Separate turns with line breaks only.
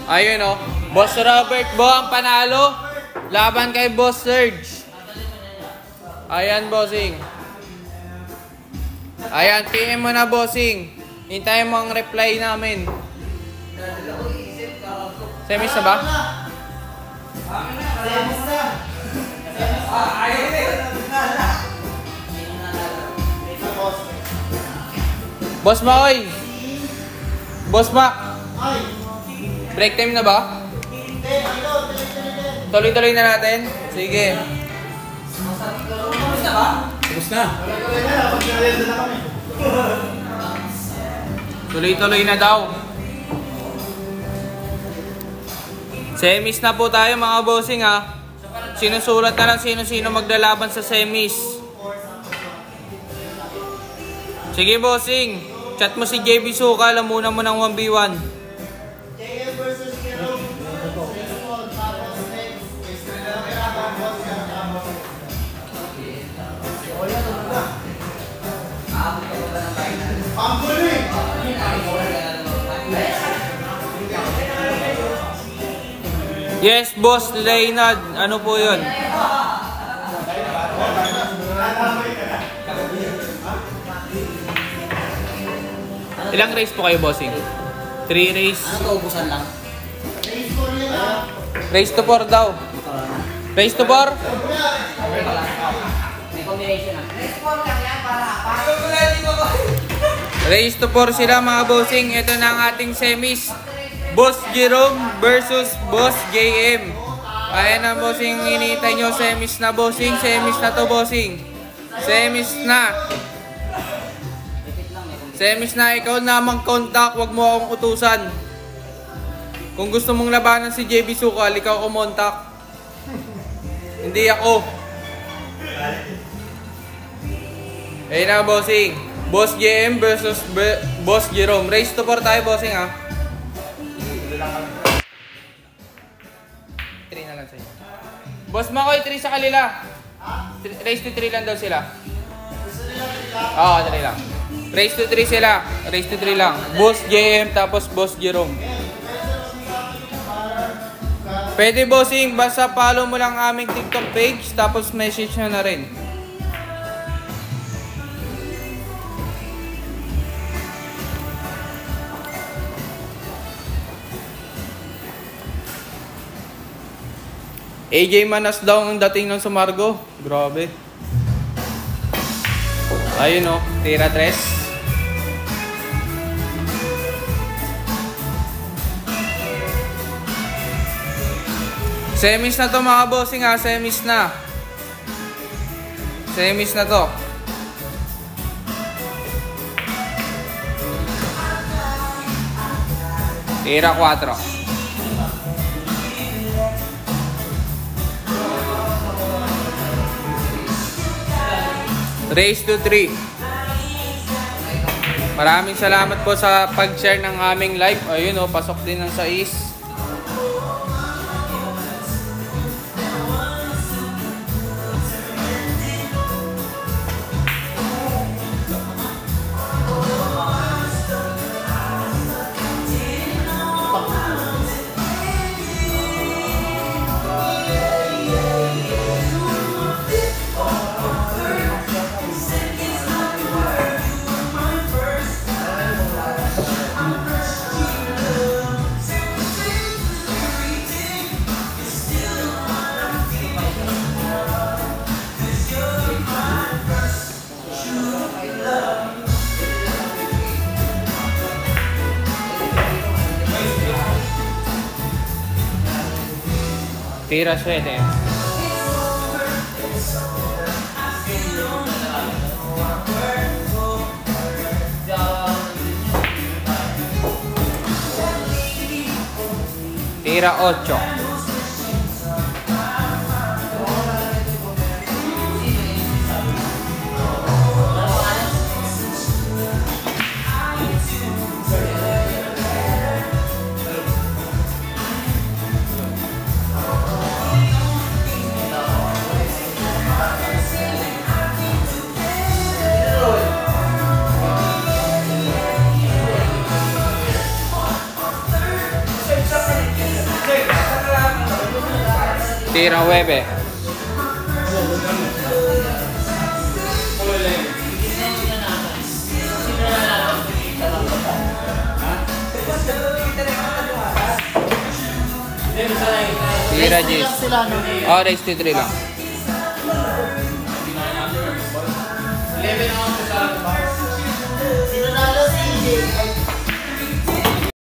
Ayun o. Boss Robert Bo ang panalo. Laban kay Boss Serge. Ayan, bossing. Ayan, PM mo na, bossing. Hintayin mo ang reply namin. Semis na ba? Boss Makoy. Boss Mac. Break time na ba? Tuloy-tuloy na natin. Sige.
Tapos na.
Tuloy-tuloy na daw. Semis na po tayo mga bossing ha. Sinusulat na lang sino-sino maglalaban sa semis. Sige bossing. Chat mo si JB Suka. Alam muna mo ng 1v1. Yes, Boss Leynard. Ano po yun? Ilang race po kayo, bossing? 3 race.
Ano to, ubusan lang?
Race to 4 daw. Race to 4?
May combination na.
Race to 4 sila mga bossing. Ito na ang ating semis. Boss Jerome versus Boss JM. Ayan na bossing, hinihintay nyo. Semis na bossing. Semis na to bossing. Semis na. Semis na, ikaw na mag-contact. Huwag mo akong utusan. Kung gusto mong labanan si JB Sukal, ikaw kumontak. Hindi ako. Ayan na bossing. Boss JM versus Boss Jerome. Race to 4 tayo bossing ha. 3 na lang sa'yo. Boss Makoy, 3 sa kalila. Race to 3 lang daw sila. Oo, 3 lang. Race to 3 sila. Race to 3 lang. Boss JM tapos Boss Jerome. Pwede bossing, basta follow mo lang aming TikTok page tapos message nyo na rin. AJ Manas daw ang dating ng Sumargo. Grabe. Ayun o, tira 3. Semis na to mga bossing ha, semis na. Semis na to. Tira 4. Race to 3. Maraming salamat po sa pag-share ng aming live. Ayun o, pasok din ng 6. Tira 7. Tira 8. Tira 9. Tira Gis. Oh, race to 3 lang.
11